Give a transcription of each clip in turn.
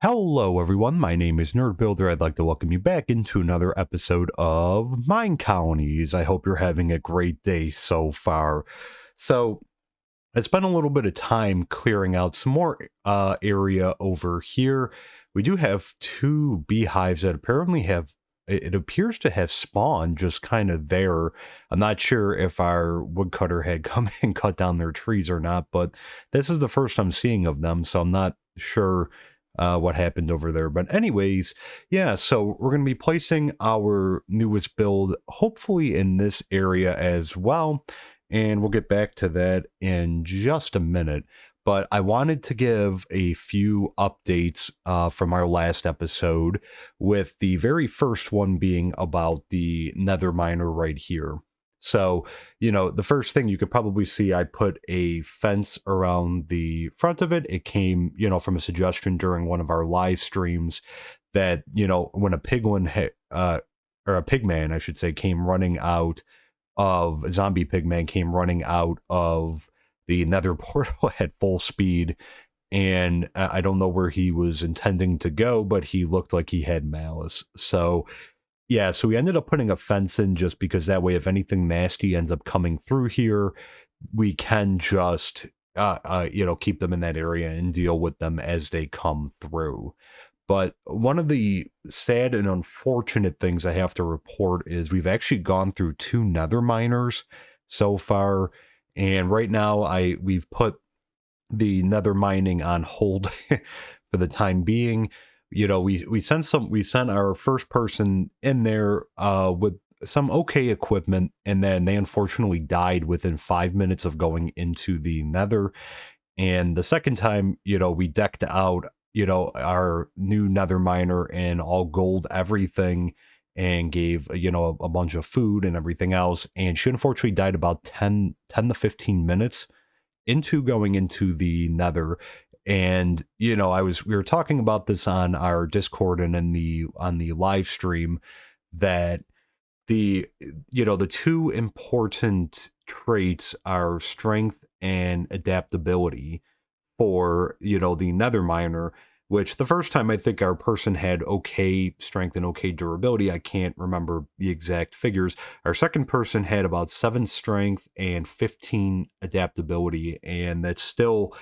Hello everyone, my name is Nerd Builder. I'd like to welcome you back into another episode of MineColonies. I hope you're having a great day so far. So, I spent a little bit of time clearing out some more area over here. We do have two beehives that apparently have, it appears to have spawned just kind of there. I'm not sure if our woodcutter had come and cut down their trees or not, but this is the first I'm seeing of them, so I'm not sure what happened over there. But anyways, yeah, so we're going to be placing our newest build hopefully in this area as well, and we'll get back to that in just a minute. But I wanted to give a few updates from our last episode, with the very first one being about the Nether miner right here. So, the first thing you could probably see, I put a fence around the front of it. It came, from a suggestion during one of our live streams that, when a piglin, or a pigman, I should say, came running out of a zombie pigman came running out of the Nether portal at full speed, and I don't know where he was intending to go, but he looked like he had malice. So yeah, so we ended up putting a fence in just because that way, if anything nasty ends up coming through here, we can just keep them in that area and deal with them as they come through. But one of the sad and unfortunate things I have to report is we've actually gone through two nether miners so far, and right now we've put the nether mining on hold for the time being. We sent our first person in there with some okay equipment, and then they unfortunately died within 5 minutes of going into the nether. And the second time, we decked out, our new nether miner and all gold everything, and gave, a bunch of food and everything else. And she unfortunately died about 10 to 15 minutes into going into the nether. And, we were talking about this on our Discord and on the live stream, that the two important traits are strength and adaptability for, the nether miner, which the first time I think our person had okay strength and okay durability. I can't remember the exact figures. Our second person had about 7 strength and 15 adaptability, and that's still,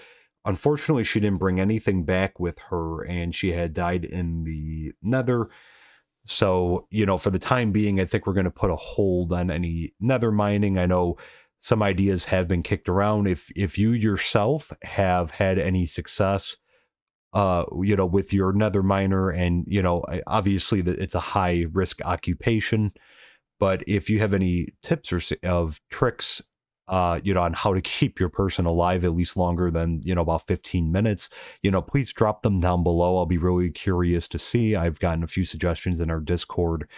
unfortunately, she didn't bring anything back with her, and she had died in the nether. So, for the time being, I think we're going to put a hold on any nether mining. I know some ideas have been kicked around. If you yourself have had any success, with your nether miner, and, obviously that it's a high risk occupation, but if you have any tips or of tricks, on how to keep your person alive at least longer than, about 15 minutes, please drop them down below. I'll be really curious to see. I've gotten a few suggestions in our Discord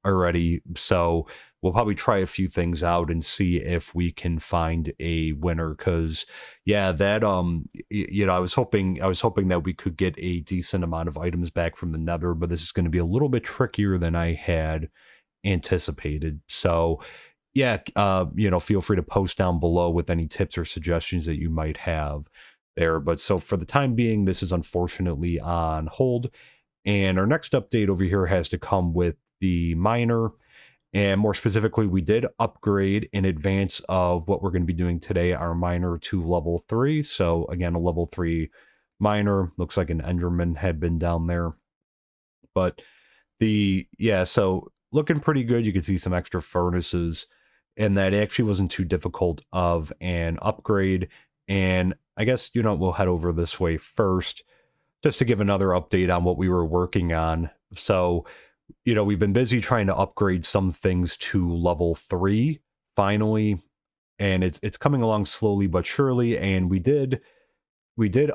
already, so we'll probably try a few things out and see if we can find a winner. Because yeah, that I was hoping that we could get a decent amount of items back from the nether, but this is going to be a little bit trickier than I had anticipated. So yeah, feel free to post down below with any tips or suggestions that you might have there. But so for the time being, this is unfortunately on hold. And our next update over here has to come with the miner. And more specifically, we did upgrade in advance of what we're going to be doing today, our miner to level 3. So again, a level 3 miner. Looks like an Enderman had been down there. But so looking pretty good. You can see some extra furnaces, and that actually wasn't too difficult of an upgrade. And I guess, we'll head over this way first, just to give another update on what we were working on. So, we've been busy trying to upgrade some things to level 3, finally, and it's coming along slowly but surely. And we did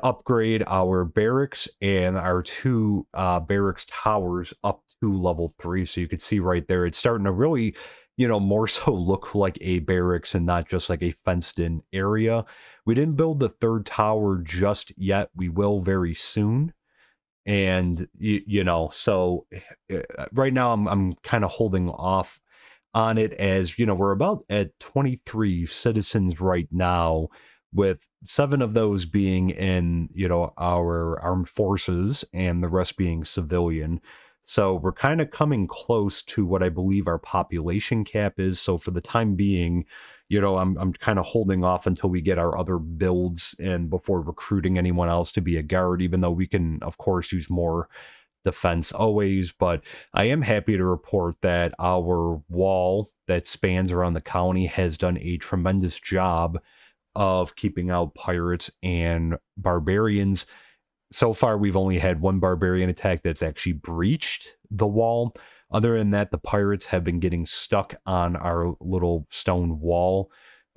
upgrade our barracks and our two barracks towers up to level 3. So you could see right there, it's starting to really, more so look like a barracks and not just like a fenced in area. We didn't build the third tower just yet. We will very soon. And, so right now I'm kind of holding off on it, as, we're about at 23 citizens right now, with 7 of those being in, our armed forces and the rest being civilian. So we're kind of coming close to what I believe our population cap is. So for the time being, I'm kind of holding off until we get our other builds in before recruiting anyone else to be a guard, even though we can, of course, use more defense always. But I am happy to report that our wall that spans around the county has done a tremendous job of keeping out pirates and barbarians. So far, we've only had one barbarian attack that's actually breached the wall. Other than that, the pirates have been getting stuck on our little stone wall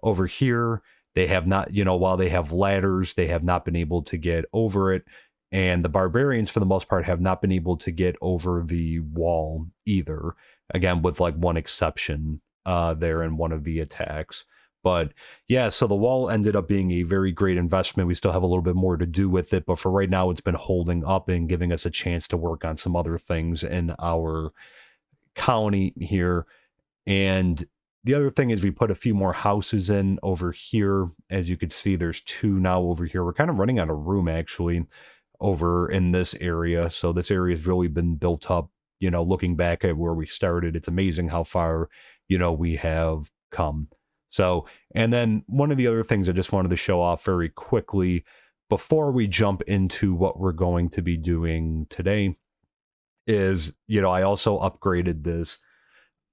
over here. They have not, while they have ladders, they have not been able to get over it. And the barbarians, for the most part, have not been able to get over the wall either. Again, with like one exception there in one of the attacks. But yeah, so the wall ended up being a very great investment. We still have a little bit more to do with it, but for right now, it's been holding up and giving us a chance to work on some other things in our colony here. And the other thing is we put a few more houses in over here. As you can see, there's 2 now over here. We're kind of running out of room actually over in this area. So this area has really been built up, looking back at where we started. It's amazing how far, we have come. So, and then one of the other things I just wanted to show off very quickly before we jump into what we're going to be doing today is, I also upgraded this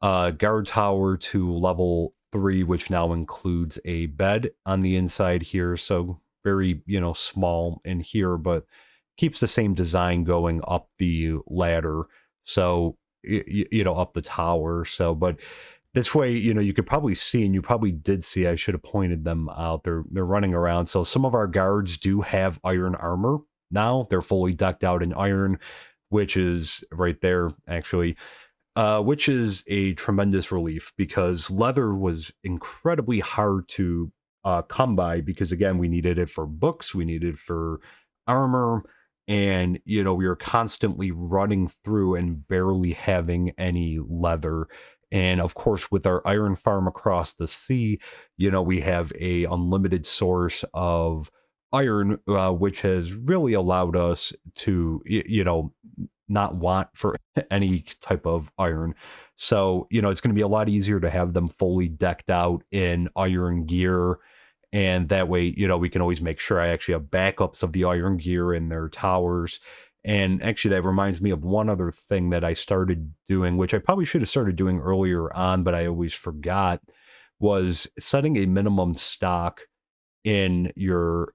guard tower to level 3, which now includes a bed on the inside here. So very, small in here, but keeps the same design going up the ladder. So, up the tower. So, but this way, you could probably see, and you probably did see, I should have pointed them out. They're running around. So some of our guards do have iron armor now. They're fully decked out in iron, which is right there, actually, which is a tremendous relief because leather was incredibly hard to come by because, again, we needed it for books, we needed it for armor, and, we were constantly running through and barely having any leather. And of course, with our iron farm across the sea, we have a unlimited source of iron, which has really allowed us to, not want for any type of iron. So, it's going to be a lot easier to have them fully decked out in iron gear. And that way, we can always make sure I actually have backups of the iron gear in their towers. And actually, that reminds me of one other thing that I started doing, which I probably should have started doing earlier on, but I always forgot, was setting a minimum stock in your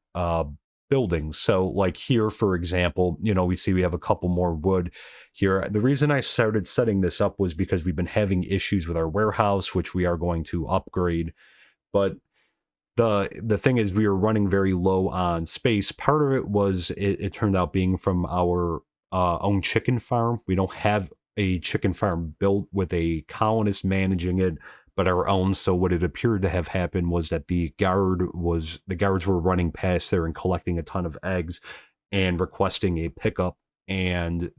buildings. So like here, for example, we see we have a couple more wood here. The reason I started setting this up was because we've been having issues with our warehouse, which we are going to upgrade. But the thing is we were running very low on space. Part of it was it turned out being from our own chicken farm. We don't have a chicken farm built with a colonist managing it, but our own. So what it appeared to have happened was that the guards were running past there and collecting a ton of eggs and requesting a pickup, and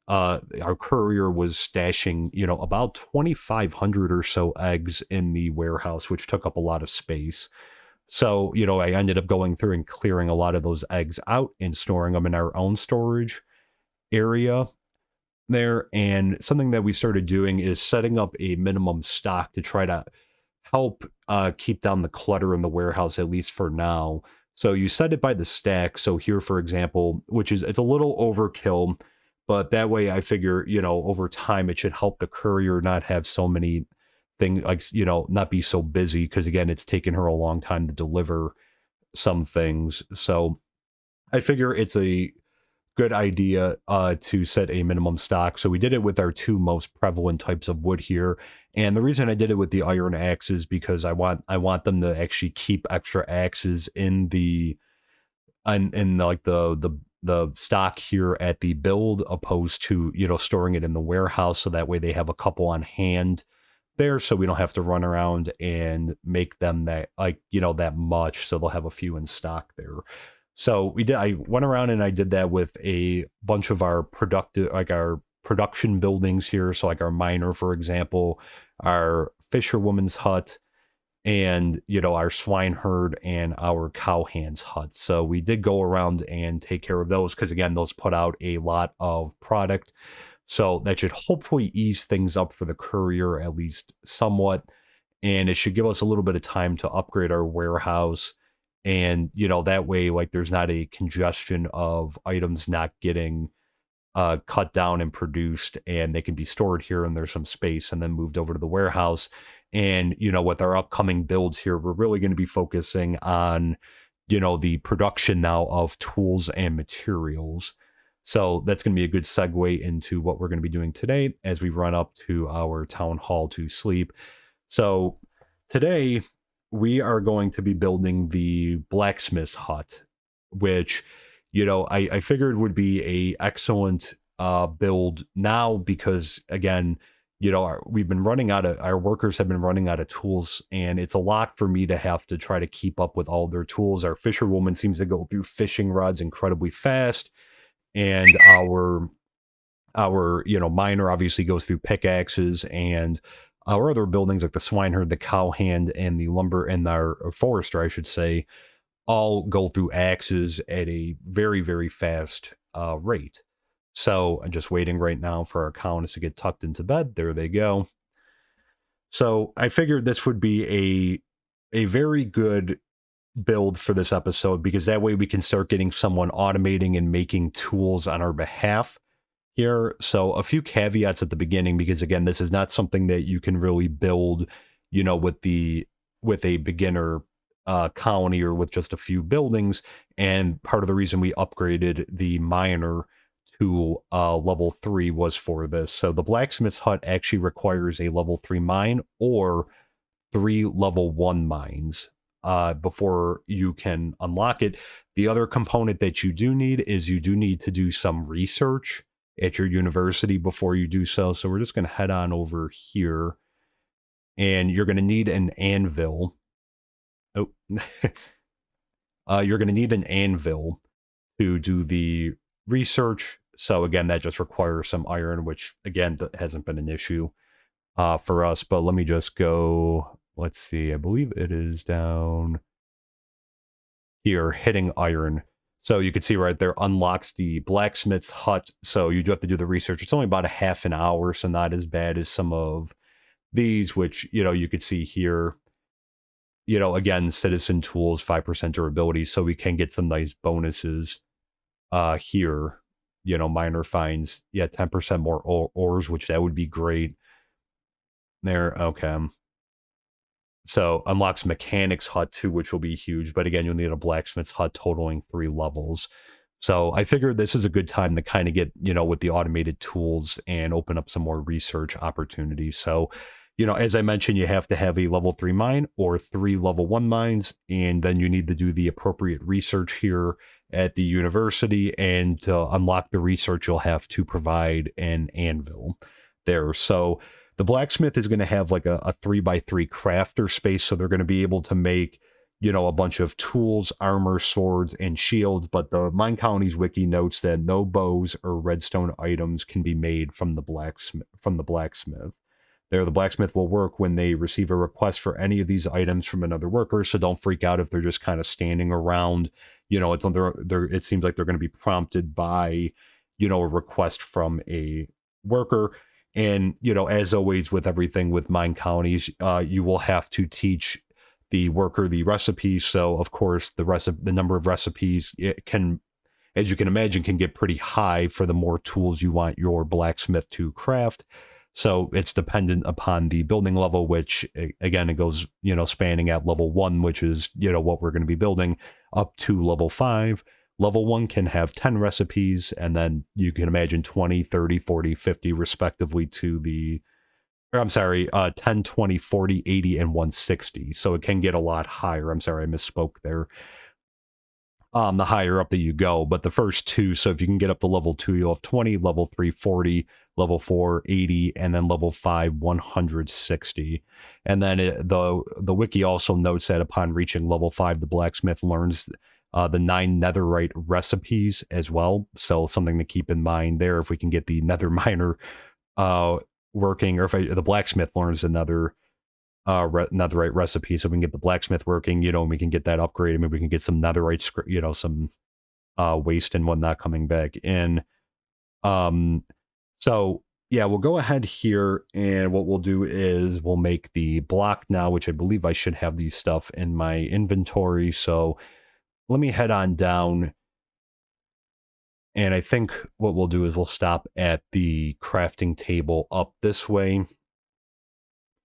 our courier was stashing, about 2,500 or so eggs in the warehouse, which took up a lot of space. So, I ended up going through and clearing a lot of those eggs out and storing them in our own storage area there. And something that we started doing is setting up a minimum stock to try to help keep down the clutter in the warehouse, at least for now. So you set it by the stack. So here, for example, it's a little overkill, but that way I figure, over time it should help the courier not have so many things, like, not be so busy, because again, it's taken her a long time to deliver some things. So I figure it's a good idea to set a minimum stock. So we did it with our 2 most prevalent types of wood here. And the reason I did it with the iron axes, because I want them to actually keep extra axes in like the stock here at the build, opposed to, storing it in the warehouse. So that way they have a couple on hand there, so we don't have to run around and make them that, like, that much. So they'll have a few in stock there. So I went around and I did that with a bunch of our production buildings here. So like our miner, for example, our fisherwoman's hut, and our swine herd and our cowhands hut. So we did go around and take care of those because again, those put out a lot of product. So that should hopefully ease things up for the courier at least somewhat, and it should give us a little bit of time to upgrade our warehouse. And that way, like, there's not a congestion of items not getting cut down and produced, and they can be stored here and there's some space and then moved over to the warehouse. And with our upcoming builds here, we're really going to be focusing on the production now of tools and materials. So that's going to be a good segue into what we're going to be doing today as we run up to our town hall to sleep. So today we are going to be building the blacksmith hut, which I figured would be a excellent build now because again, we've been running out of, our workers have been running out of tools, and it's a lot for me to have to try to keep up with all their tools. Our fisherwoman seems to go through fishing rods incredibly fast, and our miner obviously goes through pickaxes, and our other buildings like the swineherd, the cowhand, and the lumber, and our forester, I should say, all go through axes at a very, very fast rate. So I'm just waiting right now for our colonists to get tucked into bed. There they go. So I figured this would be a very good build for this episode, because that way we can start getting someone automating and making tools on our behalf here. So a few caveats at the beginning, because again, this is not something that you can really build, with a beginner colony or with just a few buildings. And part of the reason we upgraded the miner to level 3 was for this. So the blacksmith's hut actually requires a level 3 mine or 3 level 1 mines before you can unlock it. The other component that you do need is you do need to do some research at your university before you do so. So we're just going to head on over here, and you're going to need an anvil. Oh, you're going to need an anvil to do the research. So again, that just requires some iron, which again hasn't been an issue for us. But let me just go. Let's see. I believe it is down here, hitting iron. So you can see right there unlocks the blacksmith's hut. So you do have to do the research. It's only about a half an hour, so not as bad as some of these, which you could see here. Again, citizen tools, 5% durability, so we can get some nice bonuses here. Miner finds 10% more ores, which that would be great. There, okay. So unlocks mechanic's hut too, which will be huge. But again, you'll need a blacksmith's hut totaling 3 levels. So I figured this is a good time to kind of get, with the automated tools and open up some more research opportunities. So, as I mentioned, you have to have a level 3 mine or 3 level 1 mines, and then you need to do the appropriate research here at the university. And to unlock the research, you'll have to provide an anvil there. So the blacksmith is going to have like a 3x3 crafter space, so they're going to be able to make, a bunch of tools, armor, swords, and shields. But the MineColonies wiki notes that no bows or redstone items can be made from the blacksmith. There, the blacksmith will work when they receive a request for any of these items from another worker. So don't freak out if they're just kind of standing around. It seems like they're going to be prompted by, a request from a worker. And, as always with everything with MineColonies, you will have to teach the worker the recipes. So, of course, the number of recipes, it can, as you can imagine, can get pretty high for the more tools you want your blacksmith to craft. So it's dependent upon the building level, which, again, it goes, spanning at level 1, which is, what we're going to be building, up to level 5. Level 1 can have 10 recipes, and then you can imagine 20, 30, 40, 50, respectively, 10, 20, 40, 80, and 160. So it can get a lot higher. I'm sorry, I misspoke there. The higher up that you go, but the first 2, so if you can get up to level 2, you'll have 20, level 3, 40, level 4, 80, and then level 5, 160. And then the wiki also notes that upon reaching level 5, the blacksmith learns the 9 netherite recipes as well. So something to keep in mind there. If we can get the nether miner working, or if the blacksmith learns another netherite recipe so we can get the blacksmith working, and we can get that upgraded. Maybe we can get some netherite, some waste and whatnot coming back in. Um, so yeah, we'll go ahead here, and what we'll do is we'll make the block now, which I believe I should have these stuff in my inventory. So let me head on down, and I think what we'll do is we'll stop at the crafting table up this way.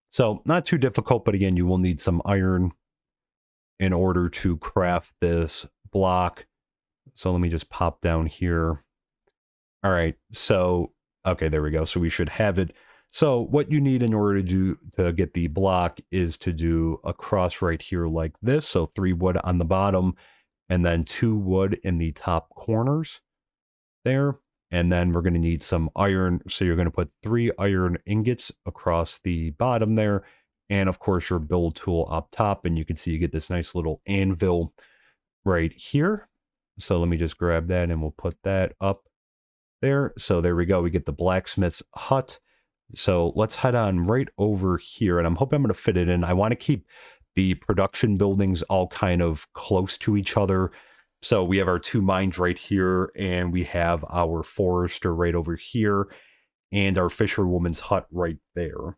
So not too difficult, but again, you will need some iron in order to craft this block. So let me just pop down here. All right, so, okay, there we go. So we should have it. So what you need in order to get the block is to do a cross right here like this. So 3 wood on the bottom, and then 2 wood in the top corners there. And then we're going to need some iron. So you're going to put 3 iron ingots across the bottom there. And of course, your build tool up top. And you can see you get this nice little anvil right here. So let me just grab that and we'll put that up there. So there we go. We get the blacksmith's hut. So let's head on right over here. And I'm hoping I'm going to fit it in. I want to keep the production buildings all kind of close to each other. So we have our 2 mines right here, and we have our forester right over here, and our fisherwoman's hut right there.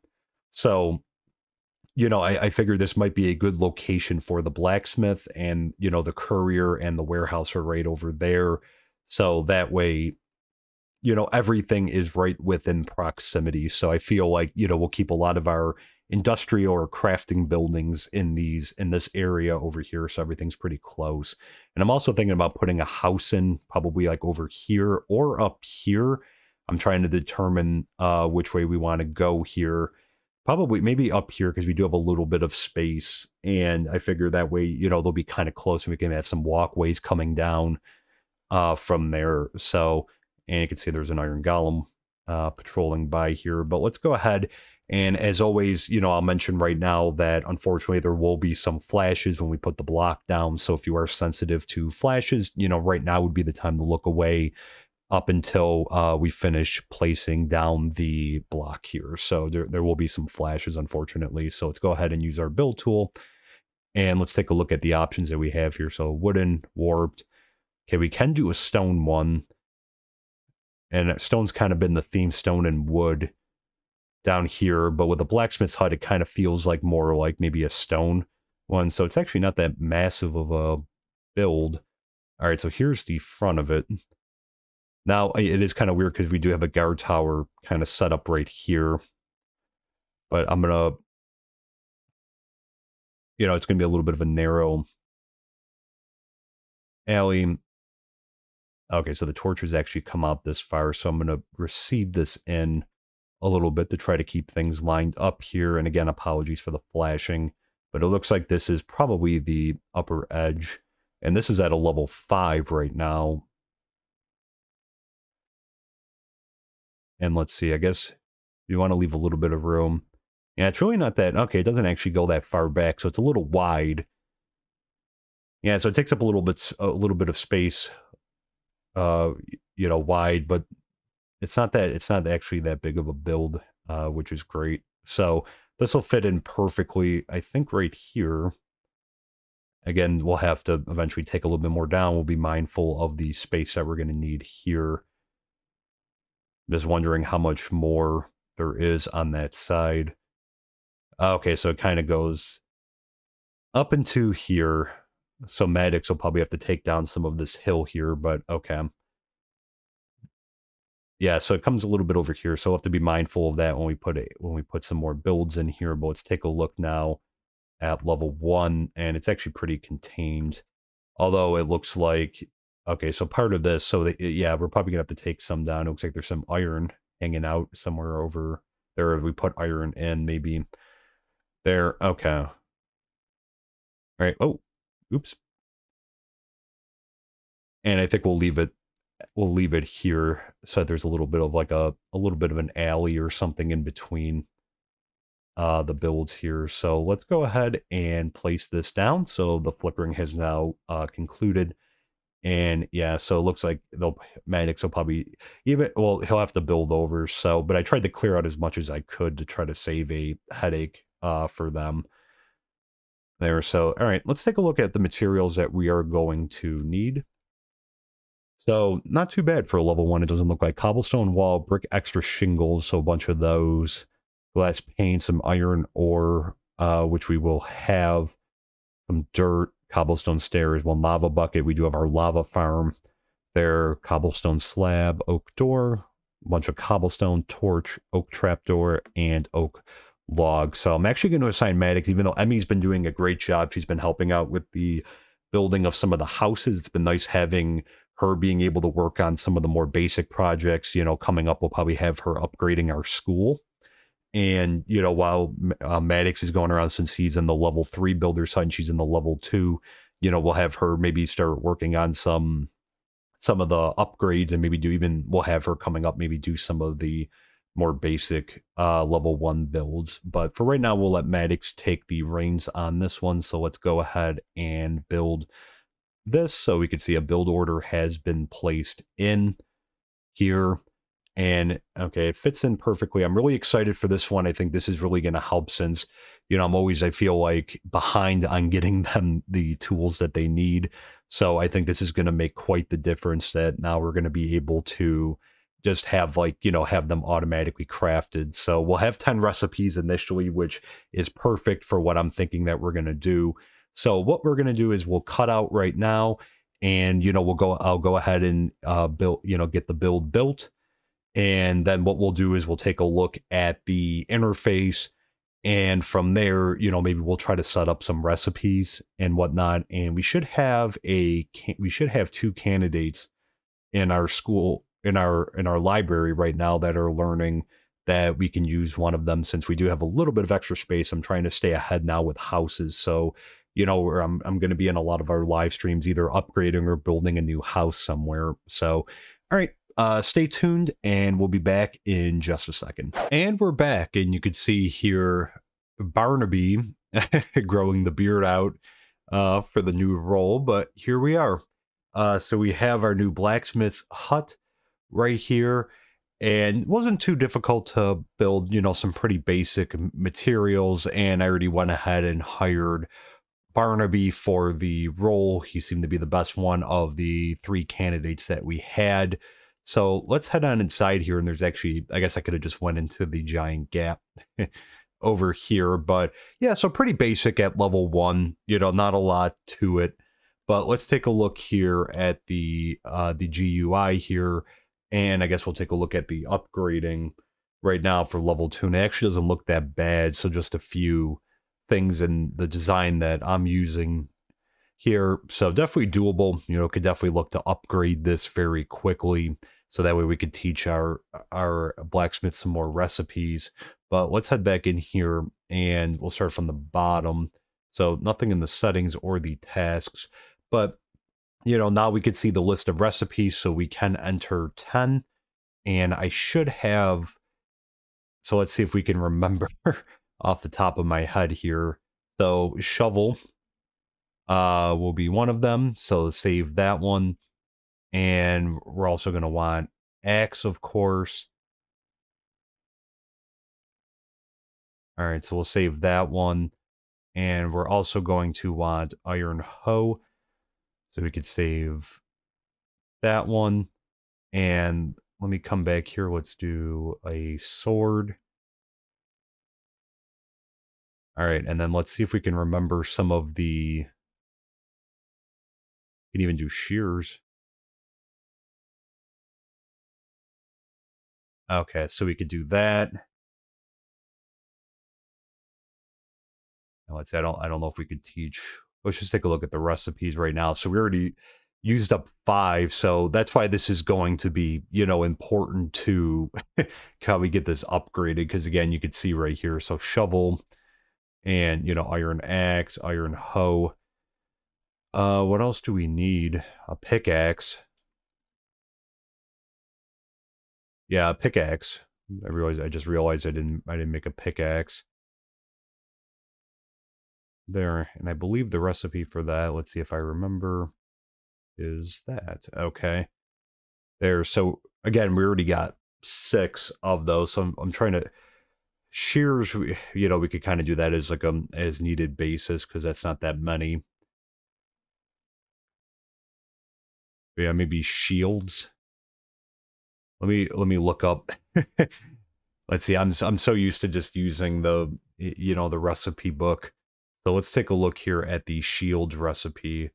So, I figured this might be a good location for the blacksmith, and, the courier and the warehouse are right over there. So that way, everything is right within proximity. So I feel like, we'll keep a lot of our industrial or crafting buildings in this area over here. So everything's pretty close. And I'm also thinking about putting a house in probably like over here or up here. I'm trying to determine which way we want to go here. Probably maybe up here because we do have a little bit of space. And I figure that way, they'll be kind of close and we can have some walkways coming down from there. So, and you can see there's an iron golem patrolling by here. But let's go ahead. And as always, I'll mention right now that unfortunately there will be some flashes when we put the block down. So if you are sensitive to flashes, right now would be the time to look away up until we finish placing down the block here. So there will be some flashes, unfortunately. So let's go ahead and use our build tool. And let's take a look at the options that we have here. So wooden, warped. Okay, we can do a stone one. And stone's kind of been the theme, stone and wood down here, but with a blacksmith's hut, it kind of feels like more like maybe a stone one. So it's actually not that massive of a build. All right, so here's the front of it. Now, it is kind of weird because we do have a guard tower kind of set up right here. But I'm going to, it's going to be a little bit of a narrow alley. Okay, so the torches actually come out this far, so I'm going to recede this in a little bit to try to keep things lined up here. And again, apologies for the flashing, but it looks like this is probably the upper edge. And this is at a level 5 right now. And let's see, I guess you want to leave a little bit of room. Yeah, it's really not that, okay, it doesn't actually go that far back, so it's a little wide. Yeah, so it takes up a little bit of space, wide, but it's not actually that big of a build, which is great. So this will fit in perfectly, I think, right here. Again, we'll have to eventually take a little bit more down. We'll be mindful of the space that we're going to need here. Just wondering how much more there is on that side. Okay, so it kind of goes up into here. So Maddox will probably have to take down some of this hill here, but okay. Yeah, so it comes a little bit over here, so we'll have to be mindful of that when we put some more builds in here. But let's take a look now at level 1, and it's actually pretty contained. Although it looks like, okay, so part of this, so yeah, we're probably gonna have to take some down. It looks like there's some iron hanging out somewhere over there. We put iron in, maybe there. Okay. All right. Oh, oops. And I think we'll leave it here so there's a little bit of like a little bit of an alley or something in between the builds here. So let's go ahead and place this down. So the flickering has now concluded. And yeah, so it looks like Maddox will probably he'll have to build over. So, but I tried to clear out as much as I could to try to save a headache for them there. So, all right, let's take a look at the materials that we are going to need. So, not too bad for a level 1. It doesn't look like cobblestone wall, brick, extra shingles, so a bunch of those, glass paint, some iron ore, which we will have, some dirt, cobblestone stairs, one lava bucket. We do have our lava farm there, cobblestone slab, oak door, a bunch of cobblestone, torch, oak trapdoor, and oak log. So I'm actually going to assign Maddox, even though Emmy's been doing a great job. She's been helping out with the building of some of the houses. It's been nice having her being able to work on some of the more basic projects. You know, coming up, we'll probably have her upgrading our school. And, you know, while Maddox is going around, since he's in the level 3 builder side and she's in the level 2, you know, we'll have her maybe start working on some of the upgrades, and maybe we'll have her coming up, maybe do some of the more basic level 1 builds. But for right now, we'll let Maddox take the reins on this one. So let's go ahead and build this. So we can see a build order has been placed in here. And okay, it fits in perfectly. I'm really excited for this one. I think this is really going to help, since, you know, I feel like behind on getting them the tools that they need. So I think this is going to make quite the difference, that now we're going to be able to just have, like, you know, have them automatically crafted. So we'll have 10 recipes initially, which is perfect for what I'm thinking that we're going to do. So what we're going to do is we'll cut out right now, and, you know, I'll go ahead and build, you know, get the build built. And then what we'll do is we'll take a look at the interface. And from there, you know, maybe we'll try to set up some recipes and whatnot. And we should have two candidates in our school, in our library right now, that are learning, that we can use one of them, since we do have a little bit of extra space. I'm trying to stay ahead now with houses. So, you know, where I'm going to be in a lot of our live streams, either upgrading or building a new house somewhere. So, all right, stay tuned, and we'll be back in just a second. And we're back, and you could see here Barnaby growing the beard out for the new role. But here we are. So we have our new blacksmith's hut right here, and it wasn't too difficult to build, you know, some pretty basic materials. And I already went ahead and hired Barnaby for the role. He seemed to be the best one of the 3 candidates that we had. So let's head on inside here. And there's actually, I guess I could have just went into the giant gap over here. But yeah, so pretty basic at level 1, you know, not a lot to it. But let's take a look here at the GUI here. And I guess we'll take a look at the upgrading right now for level 2. And it actually doesn't look that bad. So just a few things in the design that I'm using here. So definitely doable. You know, could definitely look to upgrade this very quickly, so that way we could teach our blacksmith some more recipes. But let's head back in here, and we'll start from the bottom. So nothing in the settings or the tasks, but, you know, now we could see the list of recipes, so we can enter 10. And I should have, so let's see if we can remember off the top of my head here. So shovel will be one of them, so save that one. And we're also going to want axe, of course. All right, so we'll save that one. And we're also going to want iron hoe, so we could save that one. And let me come back here. Let's do a sword. All right, and then let's see if we can remember some of the... We can even do shears. Okay, so we could do that. Let's see, I don't know if we could teach. Let's just take a look at the recipes right now. So we already used up 5, so that's why this is going to be, you know, important to how we get this upgraded. Because again, you could see right here, so shovel and, you know, iron axe, iron hoe. What else do we need? A pickaxe. Yeah, a pickaxe. I just realized I didn't make a pickaxe there. And I believe the recipe for that, let's see if I remember, is that. Okay. There. So again, we already got 6 of those. So I'm trying to, shears, we could kind of do that as like a as needed basis because that's not that many. But yeah, maybe shields. Let me look up. Let's see. I'm so used to just using the recipe book. So let's take a look here at the shields recipe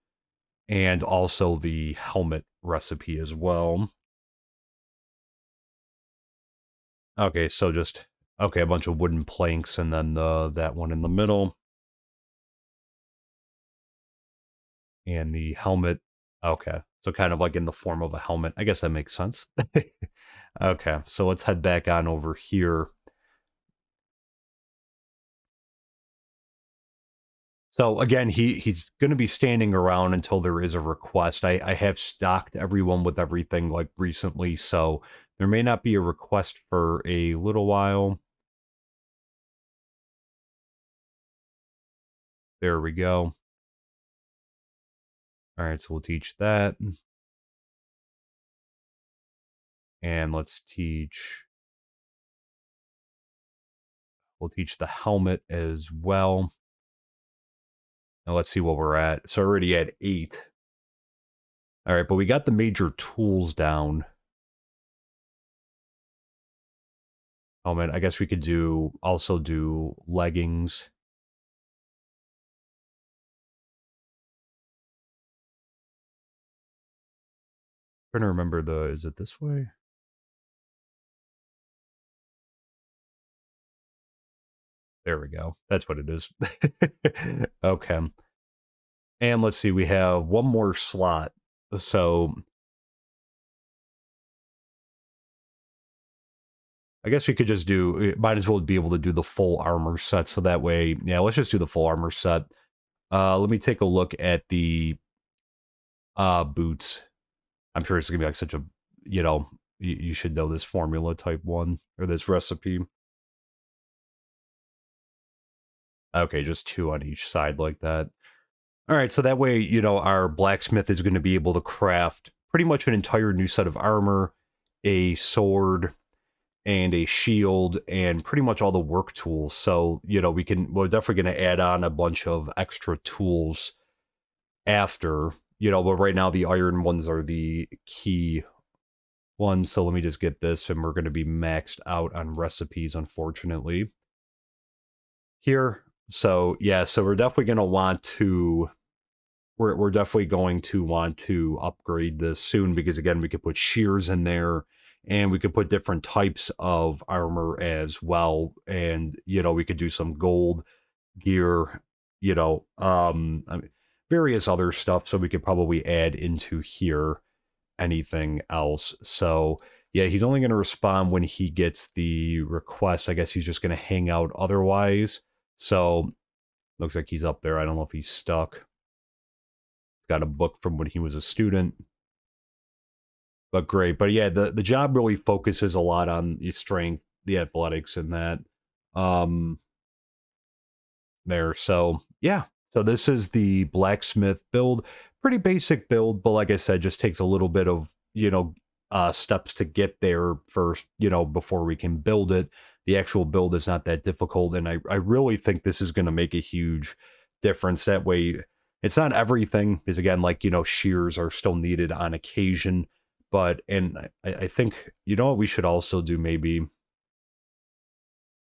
and also the helmet recipe as well. Okay, so just okay, a bunch of wooden planks and then that one in the middle and the helmet. Okay, so kind of like in the form of a helmet. I guess that makes sense. Okay, so let's head back on over here. So again, he's going to be standing around until there is a request. I have stocked everyone with everything like recently, so there may not be a request for a little while. There we go. All right, so we'll teach that. And we'll teach the helmet as well. Now let's see what we're at. So already at 8. All right, but we got the major tools down. Oh man, I guess we could also do leggings. I'm trying to remember is it this way? There we go. That's what it is. Okay. And let's see, we have one more slot. So I guess we could just might as well be able to do the full armor set. So that way, yeah, let's just do the full armor set. Let me take a look at the boots. I'm sure it's gonna be like such a, you should know this formula type one or this recipe. Okay, just 2 on each side like that. All right, so that way, our blacksmith is going to be able to craft pretty much an entire new set of armor, a sword, and a shield, and pretty much all the work tools. So, we're definitely going to add on a bunch of extra tools after, but right now the iron ones are the key ones. So let me just get this, and we're going to be maxed out on recipes, unfortunately. Here. So, yeah, so we're definitely going to want to we're definitely going to want to upgrade this soon because again we could put shears in there and we could put different types of armor as well, and we could do some gold gear, I mean, various other stuff, so we could probably add into here anything else. So yeah, he's only going to respond when he gets the request. I guess he's just going to hang out otherwise. So looks like he's up there. I don't know if he's stuck. Got a book from when he was a student. But great. But yeah, the job really focuses a lot on the strength, the athletics, and that. Um there. So yeah. So this is the blacksmith build. Pretty basic build, but like I said, just takes a little bit of, steps to get there first, before we can build it. The actual build is not that difficult, and I really think this is going to make a huge difference. That way, it's not everything, because again, like, shears are still needed on occasion, but, and I think, what we should also do maybe,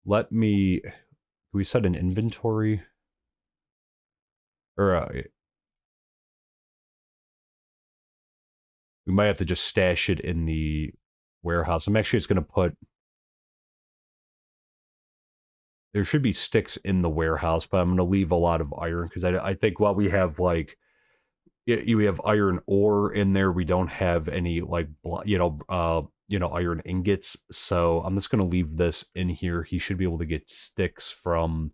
can we set an inventory? Or, we might have to just stash it in the warehouse. I'm actually just going to put, there should be sticks in the warehouse, but I'm going to leave a lot of iron because I think while we have like, we have iron ore in there, we don't have any like, iron ingots. So I'm just going to leave this in here. He should be able to get sticks from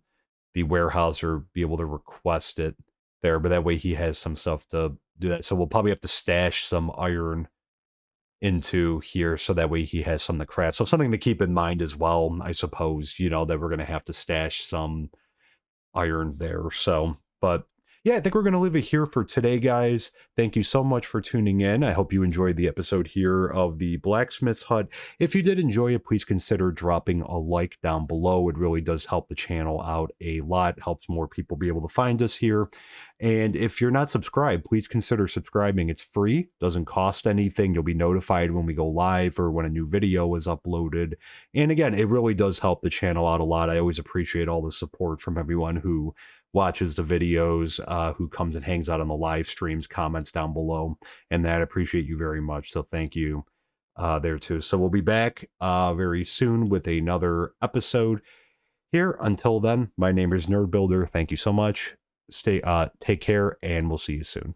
the warehouse or be able to request it there, but that way he has some stuff to do that. So we'll probably have to stash some iron into here so that way he has some to craft. So something to keep in mind as well, I suppose, that we're going to have to stash some iron there. So, but yeah, I think we're going to leave it here for today, guys. Thank you so much for tuning in. I hope you enjoyed the episode here of the Blacksmith's Hut. If you did enjoy it, please consider dropping a like down below. It really does help the channel out a lot, helps more people be able to find us here. And if you're not subscribed, please consider subscribing. It's free, doesn't cost anything. You'll be notified when we go live or when a new video is uploaded. And again, it really does help the channel out a lot. I always appreciate all the support from everyone who watches the videos, who comes and hangs out on the live streams, comments down below, and that I appreciate you very much. So thank you there too. So we'll be back very soon with another episode here. Until then, my name is Nerd Builder. Thank you so much. Take care, and we'll see you soon.